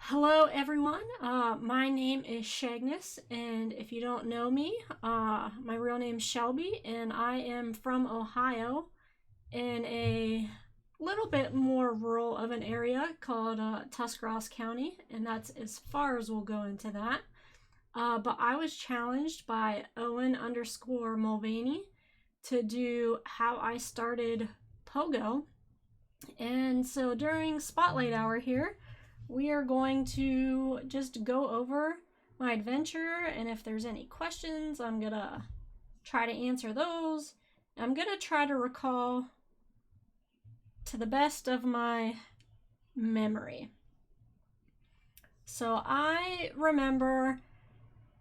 Hello everyone, my name is Shagness, and if you don't know me, my real name's Shelby, and I am from Ohio in a little bit more rural of an area called Tuscarawas County, and that's as far as we'll go into that. But I was challenged by Owen underscore Mulvaney to do how I started Pogo, and so during Spotlight Hour here, we are going to just go over my adventure, and if there's any questions, I'm gonna try to answer those. I'm gonna try to recall to the best of my memory. So I remember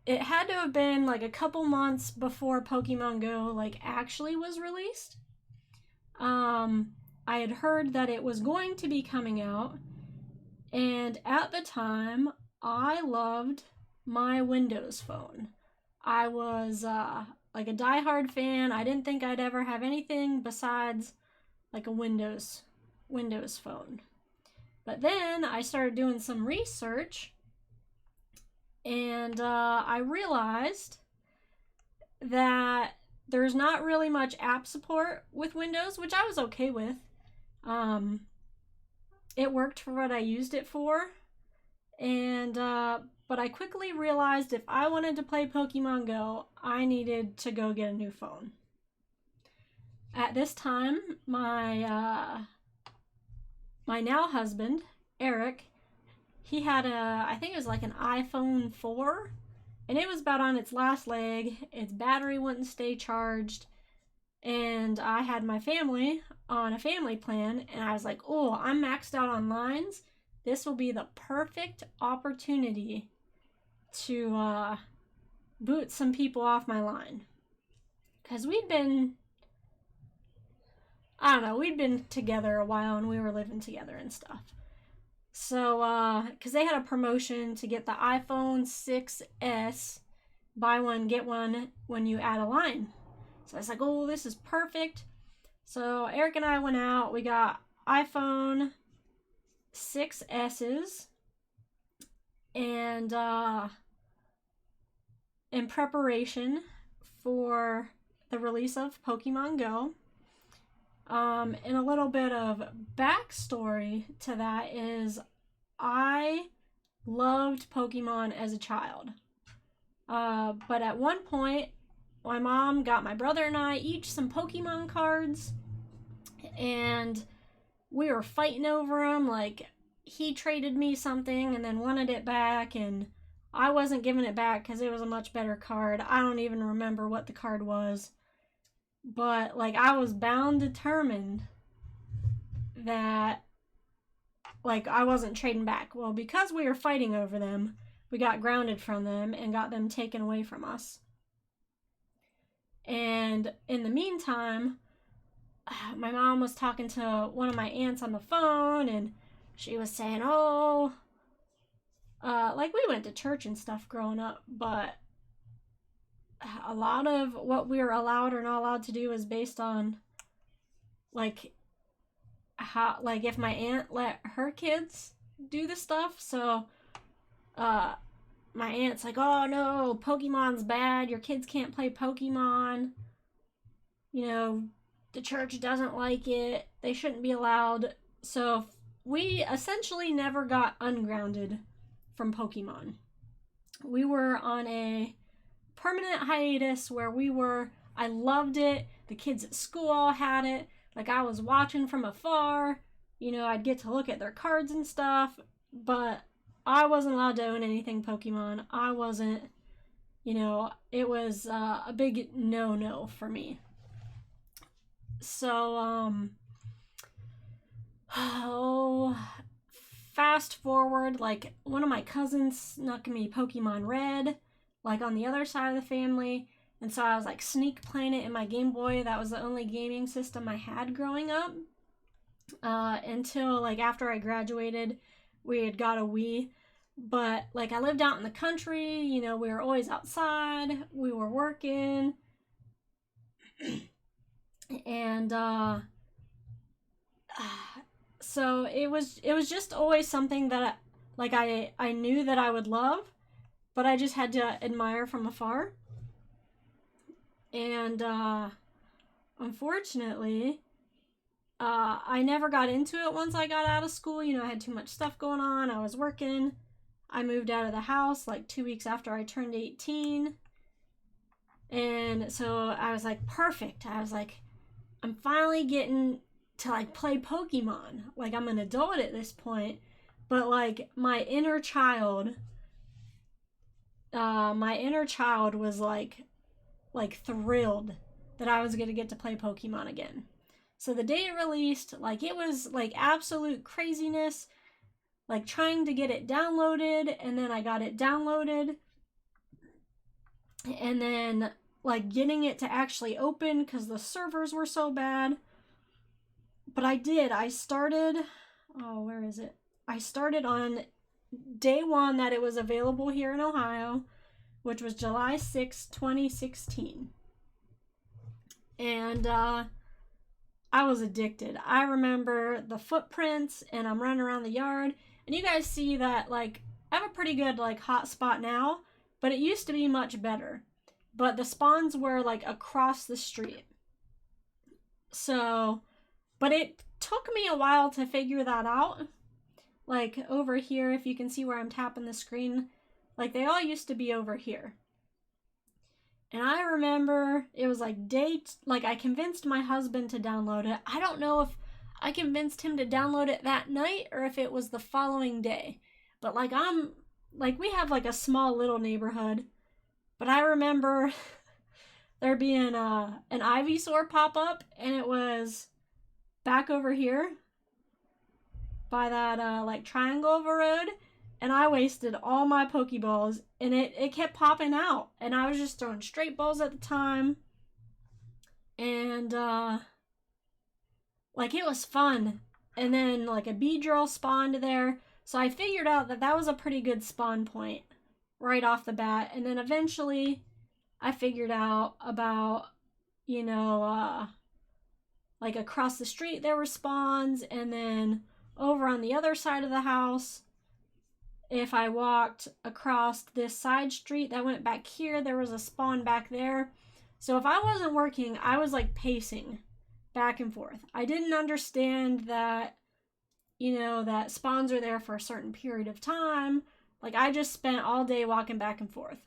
it had to have been like a couple months before Pokemon Go actually was released. I had heard that it was going to be coming out, and at the time, I loved my Windows phone. I was like a diehard fan. I didn't think I'd ever have anything besides like a Windows phone. But then I started doing some research, and I realized that there's not really much app support with Windows, which I was okay with. It worked for what I used it for, and but I quickly realized if I wanted to play Pokemon Go, I needed to go get a new phone. At this time, my now husband Eric, he had I think it was like an iPhone 4, and it was about on its last leg. Its battery wouldn't stay charged, and I had my family on a family plan, and I was like, oh, I'm maxed out on lines. This will be the perfect opportunity to boot some people off my line. Because we'd been together a while, and we were living together and stuff. So, because they had a promotion to get the iPhone 6S, buy one, get one when you add a line. So I was like, oh, this is perfect. So Eric and I went out. We got iPhone 6S's, and in preparation for the release of Pokemon Go. And a little bit of backstory to that is I loved Pokemon as a child. But at one point, my mom got my brother and I each some Pokemon cards, and we were fighting over them. Like, he traded me something and then wanted it back, and I wasn't giving it back because it was a much better card. I don't even remember what the card was. But, like, I was bound determined that, like, I wasn't trading back. Well, because we were fighting over them, we got grounded from them and got them taken away from us. And in the meantime, my mom was talking to one of my aunts on the phone, and she was saying, oh, like, we went to church and stuff growing up, but a lot of what we were allowed or not allowed to do is based on, like, how, like, if my aunt let her kids do the stuff. So, my aunt's like, oh no, Pokemon's bad, your kids can't play Pokemon, you know, the church doesn't like it, they shouldn't be allowed. So we essentially never got ungrounded from Pokemon. We were on a permanent hiatus where I loved it. The kids at school all had it. Like, I was watching from afar. You know, I'd get to look at their cards and stuff, but I wasn't allowed to own anything Pokemon. I wasn't, you know, it was a big no-no for me. So, fast forward, like, one of my cousins snuck me Pokemon Red, like, on the other side of the family, and so I was, like, sneak playing it in my Game Boy. That was the only gaming system I had growing up, until, like, after I graduated, we had got a Wii. But, like, I lived out in the country, you know, we were always outside, we were working, and, so it was just always something that like I knew that I would love, but I just had to admire from afar. And unfortunately, I never got into it once I got out of school. You know, I had too much stuff going on. I was working. I moved out of the house like 2 weeks after I turned 18. And so I was like, perfect. I was like, I'm finally getting to like play Pokemon. Like, I'm an adult at this point, but like my inner child was like thrilled that I was gonna get to play Pokemon again. So the day it released, like it was like absolute craziness, like trying to get it downloaded, and then I got it downloaded, and then like getting it to actually open because the servers were so bad. But I did. I started, oh, where is it? I started on day one that it was available here in Ohio, which was July 6, 2016. And I was addicted. I remember the footprints, and I'm running around the yard, and you guys see that like I have a pretty good like hot spot now, but it used to be much better. But the spawns were like across the street. So, but it took me a while to figure that out. Like over here, if you can see where I'm tapping the screen, like they all used to be over here. And I remember it was like like I convinced my husband to download it. I don't know if I convinced him to download it that night or if it was the following day. But like we have like a small little neighborhood. But I remember there being an Ivysaur pop up, and it was back over here by that like triangle of a road, and I wasted all my Pokeballs, and it kept popping out, and I was just throwing straight balls at the time, and like it was fun. And then like a Beedrill spawned there, so I figured out that that was a pretty good spawn point right off the bat. And then eventually I figured out about, you know, like across the street there were spawns, and then over on the other side of the house, if I walked across this side street that went back here, there was a spawn back there. So if I wasn't working, I was like pacing back and forth. I didn't understand that, you know, that spawns are there for a certain period of time. Like I just spent all day walking back and forth.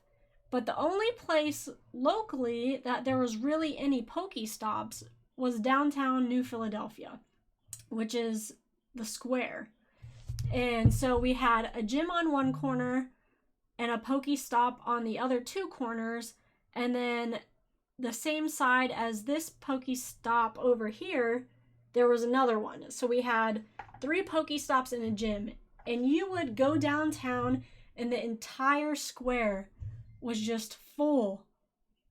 But the only place locally that there was really any Pokestops was downtown New Philadelphia, which is the square. And so we had a gym on one corner and a Pokestop on the other two corners, and then the same side as this Pokestop over here, there was another one. So we had 3 Pokestops in a gym, and you would go downtown and the entire square was just full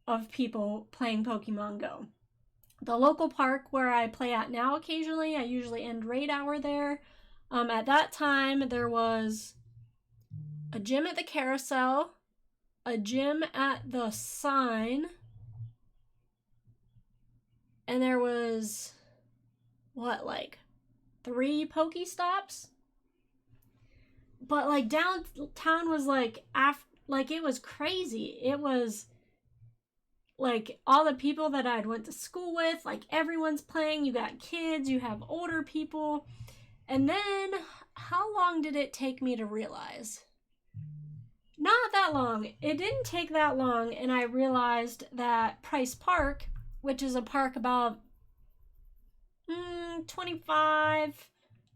of people playing Pokemon Go. The local park where I play at now occasionally, I usually end raid hour there. At that time, there was a gym at the carousel, a gym at the sign, and there was, what, like 3 Pokestops? But like downtown was like, like it was crazy. It was like all the people that I'd went to school with, like everyone's playing. You got kids, you have older people. And then how long did it take me to realize? Not that long. It didn't take that long, and I realized that Price Park, which is a park about 25,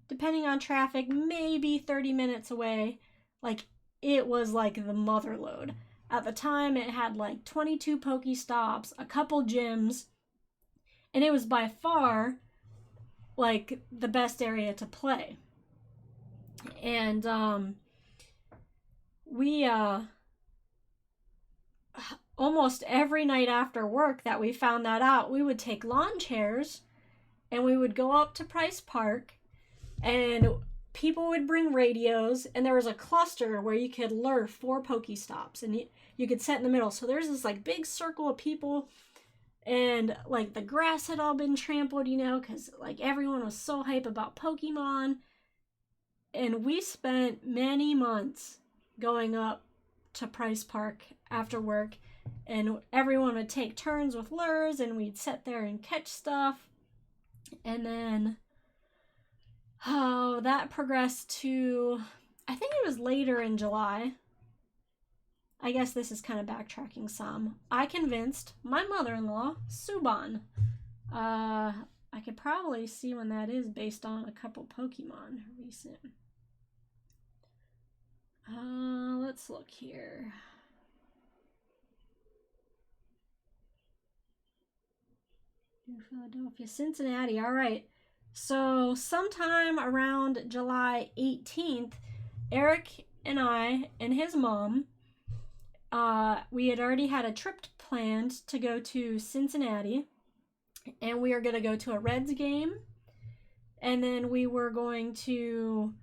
depending on traffic, maybe 30 minutes away, like it was like the mother lode. At the time, it had like 22 Pokestops, a couple gyms, and it was by far like the best area to play. And we almost every night after work that we found that out, we would take lawn chairs and we would go up to Price Park, and people would bring radios, and there was a cluster where you could lure 4 Pokestops, and you could set in the middle. So there's this like big circle of people, and like the grass had all been trampled, you know, because like everyone was so hype about Pokemon. And we spent many months going up to Price Park after work, and everyone would take turns with lures, and we'd sit there and catch stuff. And then, oh, that progressed to, I think it was later in July. I guess this is kind of backtracking some. I convinced my mother-in-law, Suban. I could probably see when that is based on a couple Pokemon recent. Let's look here. New Philadelphia, Cincinnati. All right. So sometime around July 18th, Eric and I and his mom, we had already had a trip planned to go to Cincinnati, and we are going to go to a Reds game, and then we were going to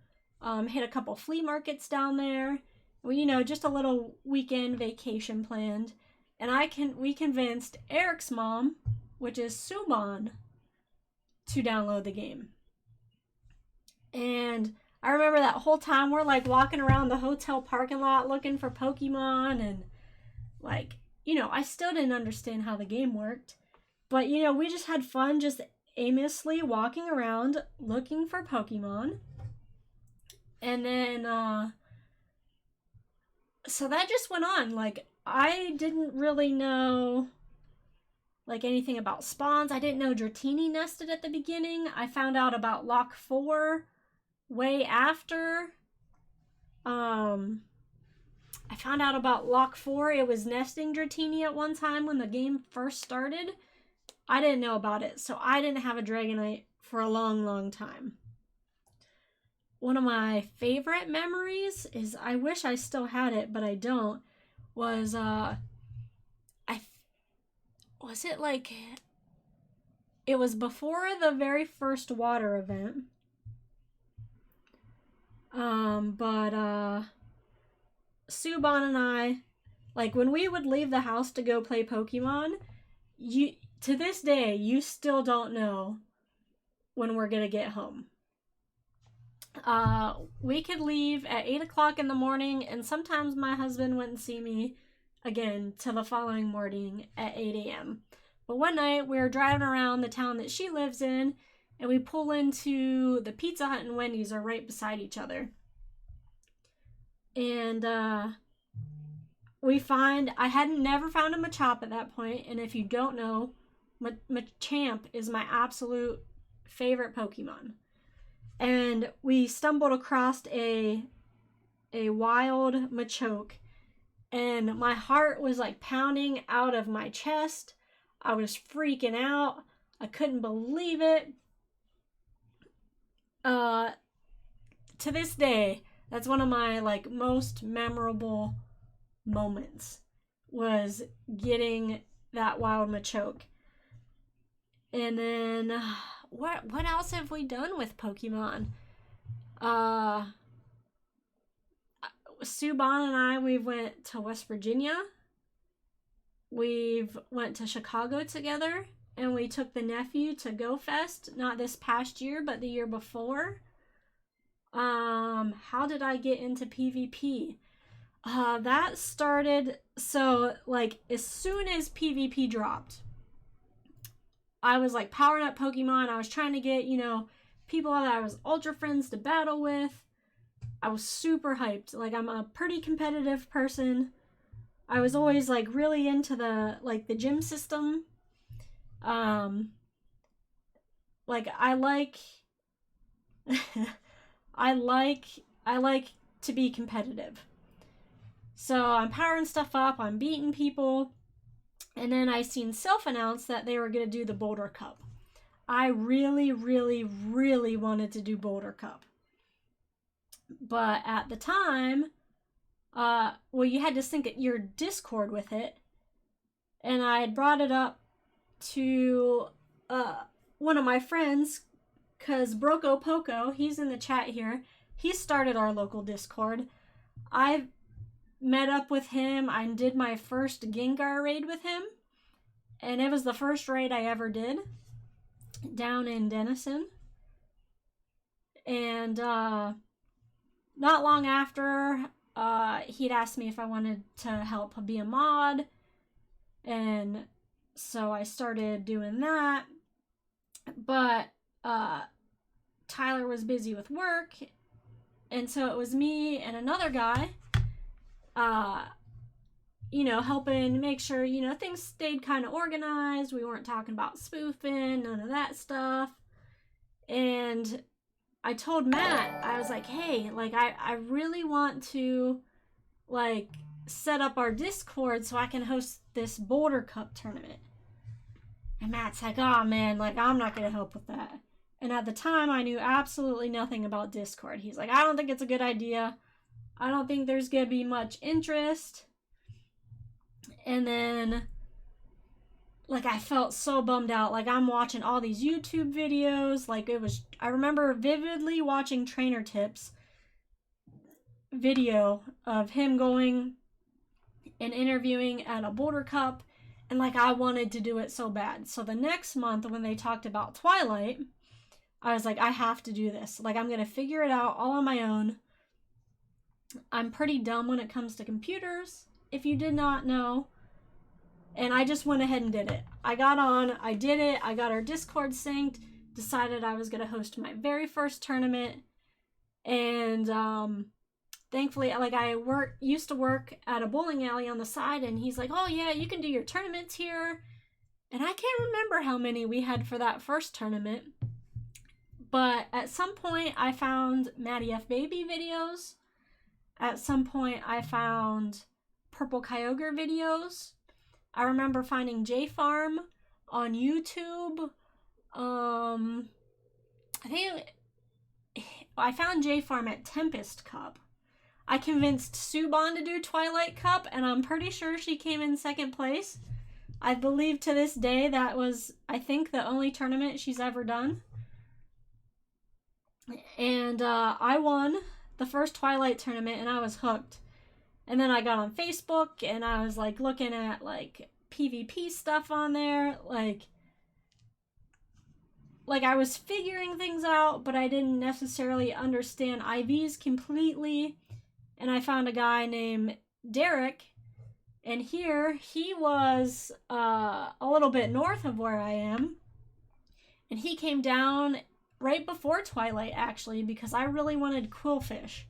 hit a couple flea markets down there. Well, just a little weekend vacation planned. And we convinced Eric's mom, which is Suban, to download the game. And I remember that whole time we're like walking around the hotel parking lot looking for Pokemon, and I still didn't understand how the game worked. But we just had fun just aimlessly walking around looking for Pokemon. And then so that just went on. I didn't really know anything about spawns. I didn't know Dratini nested at the beginning. I found out about Lock 4 way after. I found out about Lock 4. It was nesting Dratini at one time when the game first started. I didn't know about it, so I didn't have a Dragonite for a long, long time. One of my favorite memories is, I wish I still had it, but I don't, was, it was before the very first water event, but Suban and I, when we would leave the house to go play Pokemon, to this day, you still don't know when we're gonna get home. We could leave at 8 o'clock in the morning, and sometimes my husband wouldn't see me again till the following morning at 8 a.m. But one night we were driving around the town that she lives in, and we pull into the Pizza Hut and Wendy's are right beside each other. And I hadn't never found a Machop at that point, and if you don't know, Machamp is my absolute favorite Pokemon. And we stumbled across a wild Machoke, and my heart was pounding out of my chest. I was freaking out. I couldn't believe it. To this day, that's one of my most memorable moments, was getting that wild Machoke. And then what else have we done with Pokemon? Suban and I, we went to West Virginia. We've went to Chicago together, and we took the nephew to Go Fest, not this past year, but the year before. How did I get into PvP? That started, so as soon as PvP dropped, I was powering up Pokemon. I was trying to get, people that I was ultra friends to battle with. I was super hyped. I'm a pretty competitive person. I was always really into the gym system. I like I like to be competitive. So I'm powering stuff up, I'm beating people, and then I seen self-announce that they were going to do the Boulder Cup. I really, really, really wanted to do Boulder Cup. But at the time, you had to sync your Discord with it, and I had brought it up to one of my friends, because Broco Poco, he's in the chat here, he started our local Discord. I met up with him. I did my first Gengar raid with him, and it was the first raid I ever did down in Denison. And not long after, he'd asked me if I wanted to help be a mod, and so I started doing that. But Tyler was busy with work, and so it was me and another guy, helping make sure, things stayed kind of organized. We weren't talking about spoofing, none of that stuff. And I told Matt, I was like, hey, like, I really want to, like, set up our Discord so I can host this Boulder Cup tournament. And Matt's like, oh, man, like, I'm not going to help with that. And at the time, I knew absolutely nothing about Discord. He's like, I don't think it's a good idea. I don't think there's going to be much interest. And then, like, I felt so bummed out. Like, I'm watching all these YouTube videos. Like, I remember vividly watching Trainer Tips video of him going and interviewing at a Boulder Cup. And, like, I wanted to do it so bad. So the next month when they talked about Twilight, I was like, I have to do this. Like, I'm going to figure it out all on my own. I'm pretty dumb when it comes to computers, if you did not know. And I just went ahead and did it. I got on, I did it, I got our Discord synced, decided I was going to host my very first tournament. And thankfully, like, I used to work at a bowling alley on the side, and he's like, oh yeah, you can do your tournaments here. And I can't remember how many we had for that first tournament. But at some point, I found Maddie F. Baby videos. At some point, I found Purple Kyogre videos. I remember finding J Farm on YouTube. I think I found J Farm at Tempest Cup. I convinced Subon to do Twilight Cup, and I'm pretty sure she came in second place. I believe to this day that was, I think, the only tournament she's ever done. And I won the first Twilight tournament, and I was hooked. And then I got on Facebook, and I was, like, looking at, like, PvP stuff on there. Like I was figuring things out, but I didn't necessarily understand IVs completely. And I found a guy named Derek, and he was a little bit north of where I am. And he came down right before Twilight, actually, because I really wanted quillfish.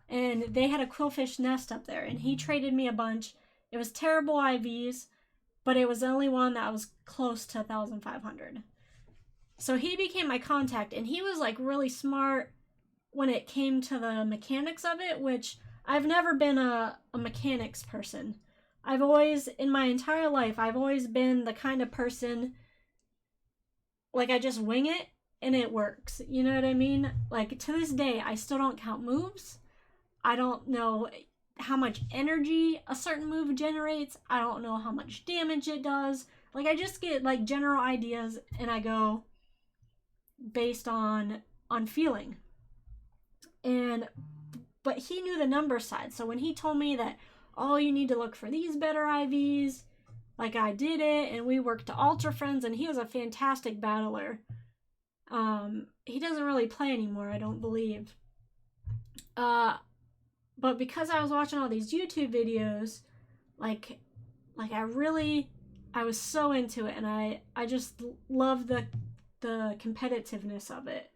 And they had a quillfish nest up there, and he traded me a bunch. It was terrible IVs, but it was the only one that was close to 1,500. So he became my contact, and he was, like, really smart when it came to the mechanics of it, which I've never been a mechanics person. In my entire life, I've always been the kind of person, like, I just wing it, and it works. You know what I mean? Like, to this day, I still don't count moves. I don't know how much energy a certain move generates. I don't know how much damage it does. Like, I just get, like, general ideas, and I go based on feeling. But he knew the number side. So when he told me that, oh, you need to look for these better IVs, like, I did it, and we worked to Ultra Friends, and he was a fantastic battler. He doesn't really play anymore, I don't believe. But because I was watching all these YouTube videos, like I was so into it, and I just love the competitiveness of it.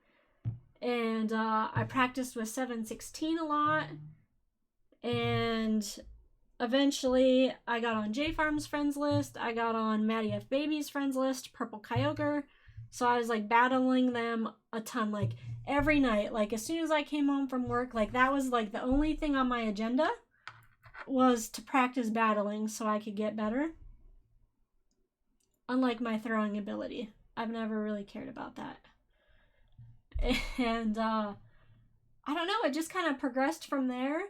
And I practiced with 716 a lot, and eventually I got on J Farm's friends list, I got on Maddie F. Baby's friends list, Purple Kyogre, so I was, like, battling them a ton, like, every night. Like, as soon as I came home from work, like, that was, like, the only thing on my agenda was to practice battling so I could get better. Unlike my throwing ability. I've never really cared about that. And, I don't know, it just kind of progressed from there.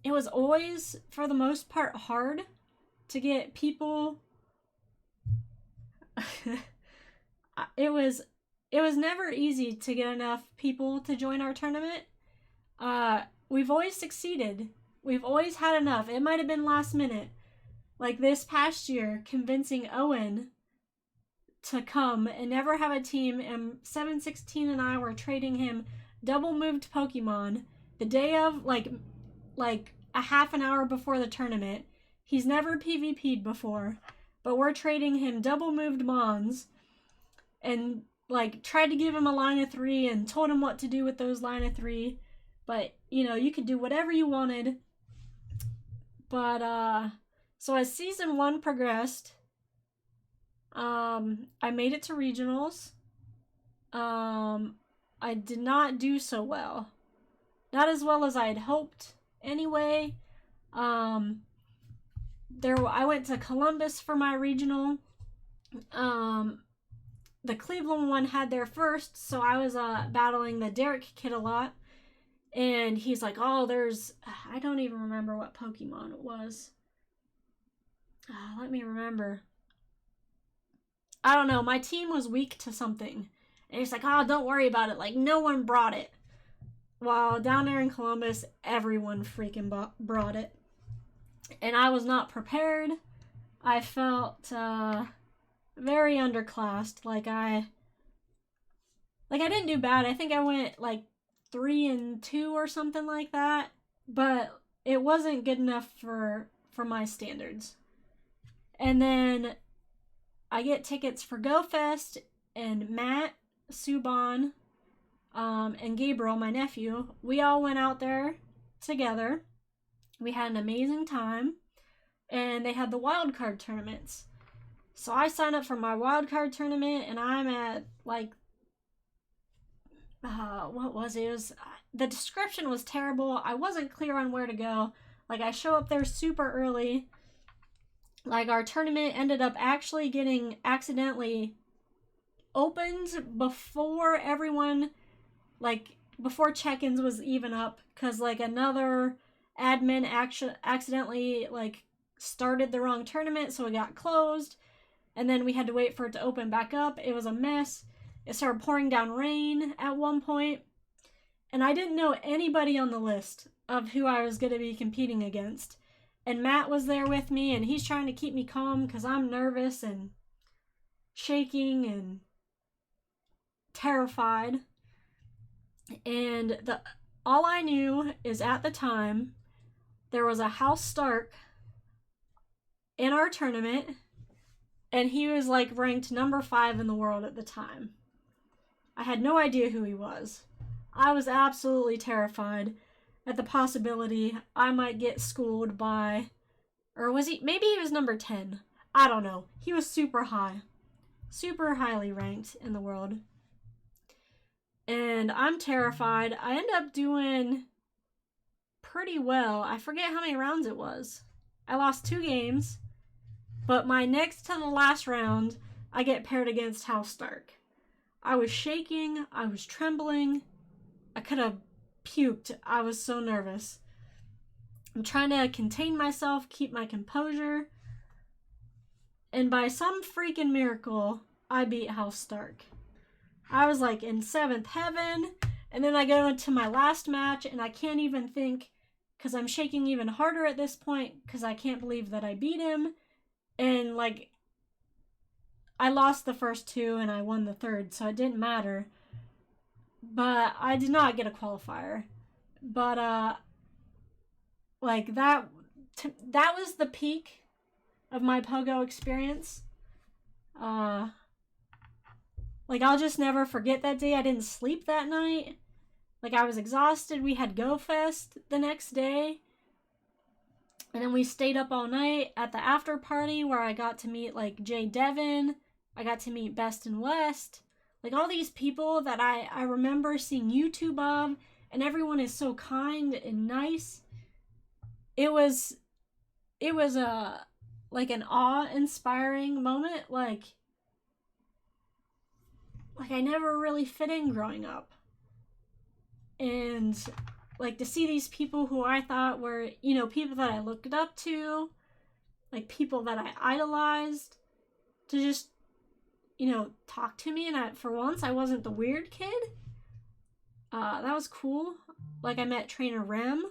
It was always, for the most part, hard to get people... It was never easy to get enough people to join our tournament. We've always succeeded. We've always had enough. It might have been last minute. Like this past year, convincing Owen to come and never have a team, and 716 and I were trading him double moved Pokemon the day of, like a half an hour before the tournament. He's never PvP'd before, but we're trading him double moved Mons, and like tried to give him a line of 3 and told him what to do with those line of 3. But you could do whatever you wanted. But so as season 1 progressed, I made it to regionals. I did not do so well. Not as well as I had hoped anyway. I went to Columbus for my regional. The Cleveland one had their first, so I was battling the Derek kid a lot. And he's like, oh, I don't even remember what Pokemon it was. Let me remember. I don't know. My team was weak to something. And he's like, oh, don't worry about it. Like, no one brought it. While down there in Columbus, everyone freaking brought it. And I was not prepared. I felt very underclassed. Like I didn't do bad. I think I went like 3-2 or something like that. But it wasn't good enough for my standards. And then I get tickets for Go Fest, and Matt, Subban, and Gabriel, my nephew, we all went out there together. We had an amazing time, and they had the wild card tournaments. So I signed up for my wild card tournament, and I'm at like, what was it? The description was terrible. I wasn't clear on where to go. Like, I show up there super early. Like, our tournament ended up actually getting accidentally opened before everyone, like, before check-ins was even up, because, like, another admin accidentally, like, started the wrong tournament, so it got closed, and then we had to wait for it to open back up. It was a mess. It started pouring down rain at one point, and I didn't know anybody on the list of who I was going to be competing against. And Matt was there with me, and he's trying to keep me calm because I'm nervous and shaking and terrified. And all I knew is at the time there was a House Stark in our tournament, and he was like ranked number 5 in the world at the time. I had no idea who he was. I was absolutely terrified at the possibility I might get schooled by, or maybe he was number 10. I don't know. He was super highly ranked in the world. And I'm terrified. I end up doing pretty well. I forget how many rounds it was. I lost 2 games, but my next to the last round, I get paired against House Stark. I was shaking. I was trembling. I could have puked. I was so nervous. I'm trying to contain myself, keep my composure. And by some freaking miracle, I beat House Stark. I was like in 7th heaven. And then I go into my last match, and I can't even think, because I'm shaking even harder at this point, because I can't believe that I beat him. And like, I lost the first 2 and I won the 3rd, so it didn't matter. But I did not get a qualifier. But like that was the peak of my Pogo experience. Like, I'll just never forget that day. I didn't sleep that night. Like, I was exhausted. We had Go Fest the next day. And then we stayed up all night at the after party where I got to meet, like, Jay Devin. I got to meet Best and West. Like, all these people that I remember seeing YouTube of. And everyone is so kind and nice. It was like an awe-inspiring moment. Like I never really fit in growing up. And like, to see these people who I thought were, people that I looked up to, like people that I idolized, to just, talk to me. And for once, I wasn't the weird kid. That was cool. Like, I met Trainer Rem.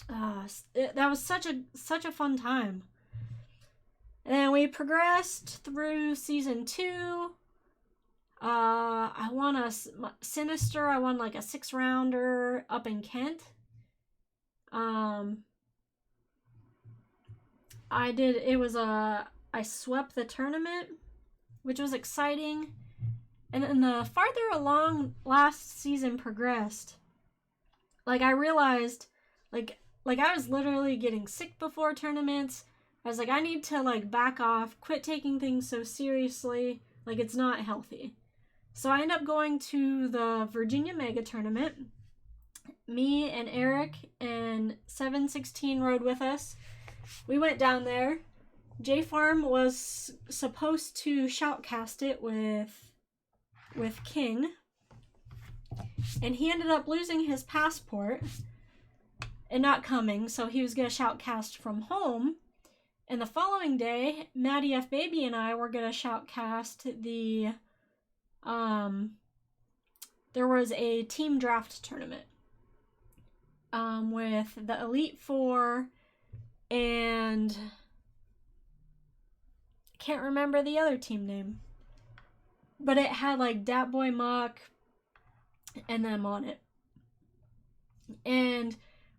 That was such a fun time. And then we progressed through season 2. I won a Sinister. I won like a 6-rounder up in Kent. I swept the tournament, which was exciting. And then the farther along last season progressed, like I realized, like I was literally getting sick before tournaments. I was like, I need to like back off, quit taking things so seriously. Like it's not healthy. So I ended up going to the Virginia Mega Tournament. Me and Eric and 716 rode with us. We went down there. J Farm was supposed to shoutcast it with King, and he ended up losing his passport and not coming, so he was going to shoutcast from home. And the following day, Maddie F. Baby and I were going to shoutcast the there was a team draft tournament with the Elite Four and I can't remember the other team name, but it had like Dat Boy Muck and them on it. And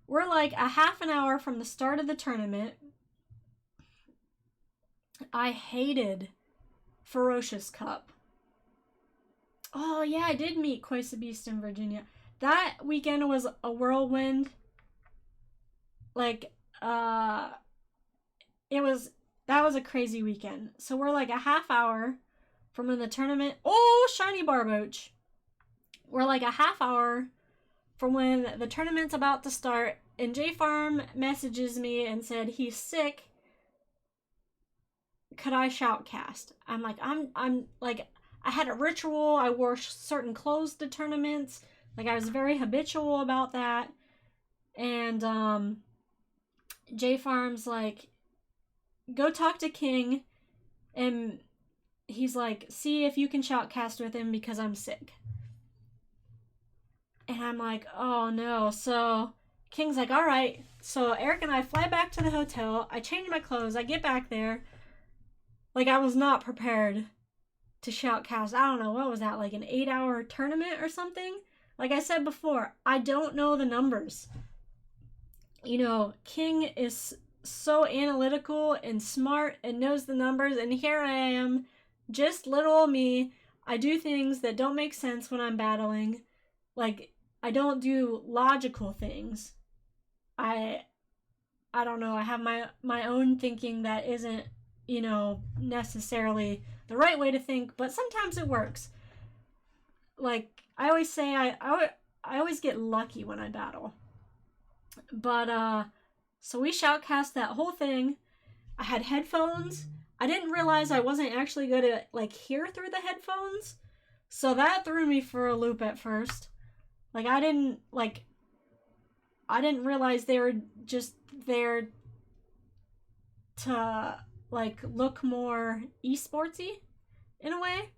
we're like a half an hour from the start of the tournament. I hated Ferocious Cup. Oh yeah, I did meet Koisa Beast in Virginia. That weekend was a whirlwind. Like, that was a crazy weekend. So we're like a half hour from when the tournament. Oh, shiny Barboach. We're like a half hour from when the tournament's about to start, and J Farm messages me and said he's sick. Could I shoutcast? I'm like, I'm like, I had a ritual. I wore certain clothes to tournaments. Like I was very habitual about that. And J Farm's like, go talk to King, and he's like, see if you can shoutcast with him because I'm sick. And I'm like, oh no. So King's like, all right. So Eric and I fly back to the hotel. I change my clothes. I get back there. Like I was not prepared to shoutcast. I don't know, what was that, like an 8-hour tournament or something? Like I said before, I don't know the numbers. You know, King is so analytical and smart and knows the numbers, and here I am, just little me. I do things that don't make sense when I'm battling. Like, I don't do logical things. I don't know, I have my own thinking that isn't, you know, necessarily the right way to think, but sometimes it works. Like I always say, I always get lucky when I battle. But so we shoutcast that whole thing. I had headphones. I didn't realize I wasn't actually going to like hear through the headphones, so that threw me for a loop at first. Like I didn't realize they were just there to like look more esportsy in a way.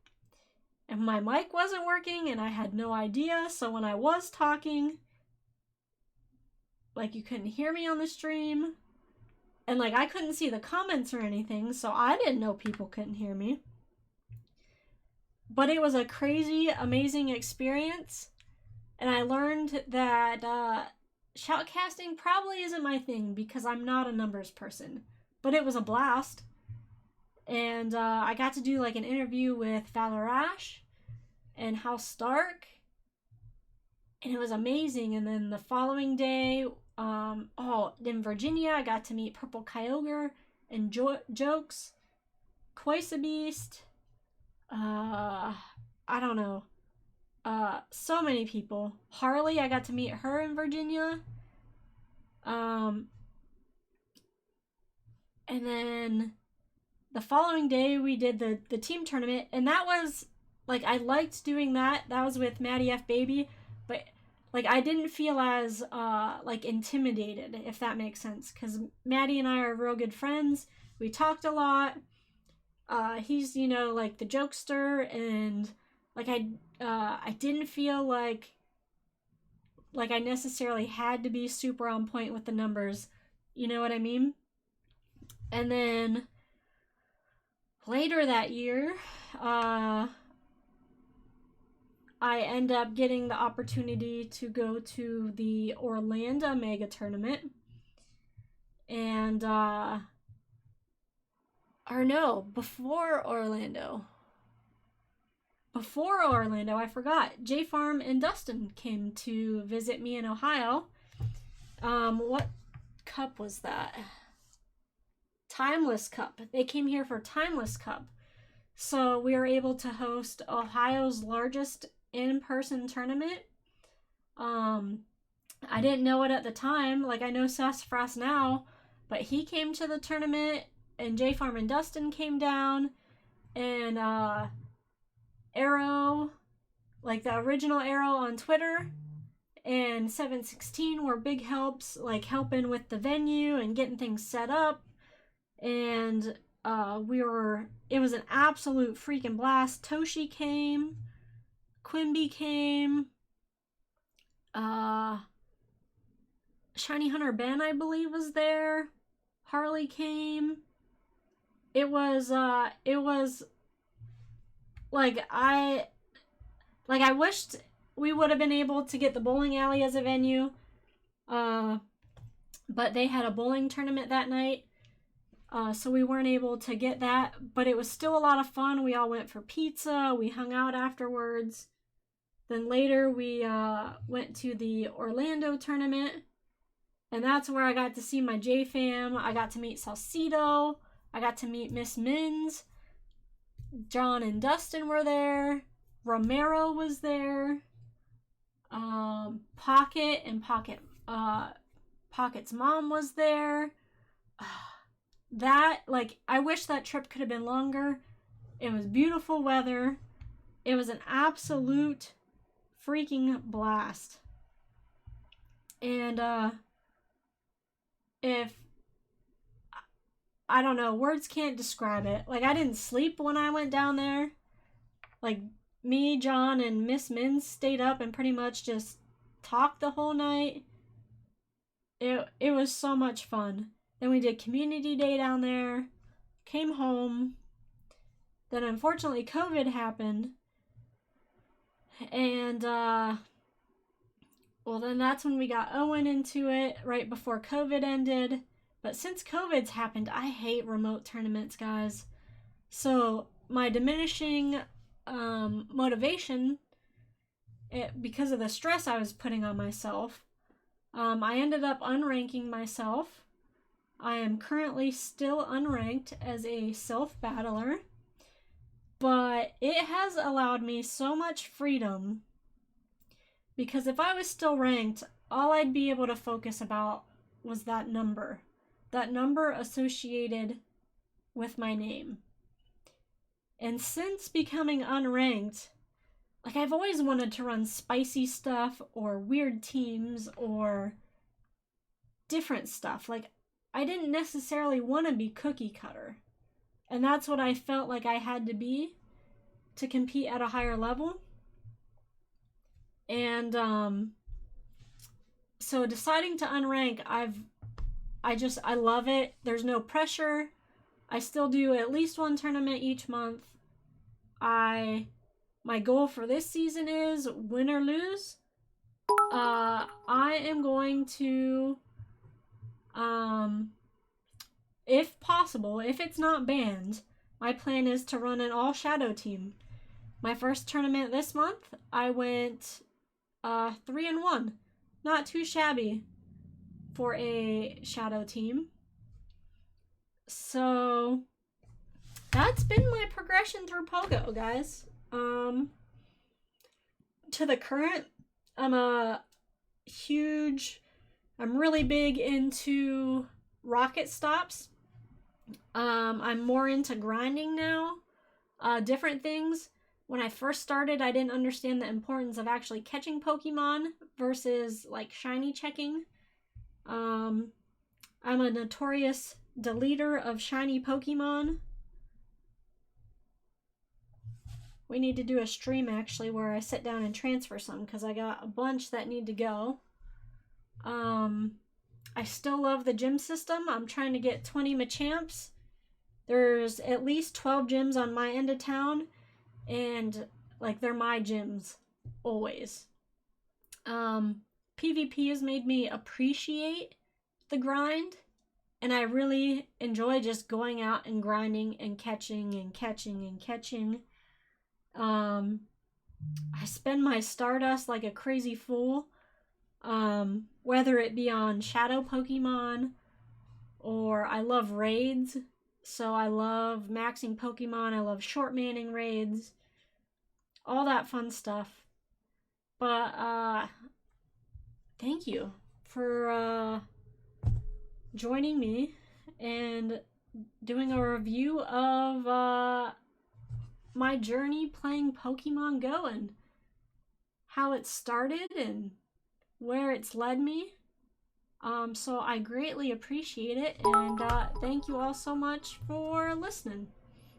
And my mic wasn't working and I had no idea, so when I was talking, like you couldn't hear me on the stream. And like I couldn't see the comments or anything, so I didn't know people couldn't hear me. But it was a crazy, amazing experience. And I learned that shoutcasting probably isn't my thing because I'm not a numbers person. But it was a blast. And I got to do like an interview with Valarash and House Stark. And it was amazing. And then the following day, in Virginia, I got to meet Purple Kyogre and Jokes, Koisa Beast. I don't know. So many people. Harley, I got to meet her in Virginia. And then the following day we did the team tournament, and that was like, I liked doing that. That was with Maddie F. Baby, but like I didn't feel as like intimidated, if that makes sense, because Maddie and I are real good friends. We talked a lot. He's, you know, like the jokester, and like I didn't feel like I necessarily had to be super on point with the numbers. You know what I mean? And then later that year, I end up getting the opportunity to go to the Orlando Mega Tournament. And, or no, before Orlando. Before Orlando, I forgot. J Farm and Dustin came to visit me in Ohio. What cup was that? Timeless Cup. They came here for Timeless Cup. So we were able to host Ohio's largest in-person tournament. I didn't know it at the time. Like, I know Sassafras now, but he came to the tournament, and J Farm and Dustin came down, and Arrow, like the original Arrow on Twitter, and 716 were big helps, like helping with the venue and getting things set up. And it was an absolute freaking blast. Toshi came, Quimby came, Shiny Hunter Ben, I believe, was there. Harley came. It was like I wished we would have been able to get the bowling alley as a venue. But they had a bowling tournament that night. So we weren't able to get that, but it was still a lot of fun. We all went for pizza. We hung out afterwards. Then later we went to the Orlando tournament, and that's where I got to see my J-Fam. I got to meet Salcedo. I got to meet Miss Mins. John and Dustin were there. Romero was there. Pocket and Pocket's mom was there. That, like, I wish that trip could have been longer. It was beautiful weather. It was an absolute freaking blast. And I don't know, words can't describe it. Like, I didn't sleep when I went down there. Like, me, John, and Miss Mins stayed up and pretty much just talked the whole night. It was so much fun. Then we did community day down there, came home. Then unfortunately COVID happened. And well, then that's when we got Owen into it, right before COVID ended. But since COVID's happened, I hate remote tournaments, guys. So my diminishing motivation, because of the stress I was putting on myself, I ended up unranking myself. I am currently still unranked as a self-battler, but it has allowed me so much freedom, because if I was still ranked, all I'd be able to focus about was that number associated with my name. And since becoming unranked, like, I've always wanted to run spicy stuff or weird teams or different stuff. Like, I didn't necessarily want to be cookie cutter. And that's what I felt like I had to be to compete at a higher level. And so deciding to unrank, I love it. There's no pressure. I still do at least one tournament each month. My goal for this season is win or lose. I am going to, if possible, if it's not banned, my plan is to run an all shadow team. My first tournament this month, I went 3-1. Not too shabby for a shadow team. So that's been my progression through Pogo, guys. To the current, I'm really big into rocket stops. I'm more into grinding now, different things. When I first started, I didn't understand the importance of actually catching Pokemon versus, like, shiny checking. I'm a notorious deleter of shiny Pokemon. We need to do a stream, actually, where I sit down and transfer some, because I got a bunch that need to go. I still love the gym system. I'm trying to get 20 Machamps. There's at least 12 gyms on my end of town, and, like, they're my gyms. always. PvP has made me appreciate the grind, and I really enjoy just going out and grinding and catching and catching and catching. I spend my Stardust like a crazy fool, whether it be on Shadow Pokemon, or I love raids, so I love maxing Pokemon, I love short manning raids, all that fun stuff. But thank you for joining me and doing a review of my journey playing Pokemon Go and how it started and where it's led me. So I greatly appreciate it, and thank you all so much for listening.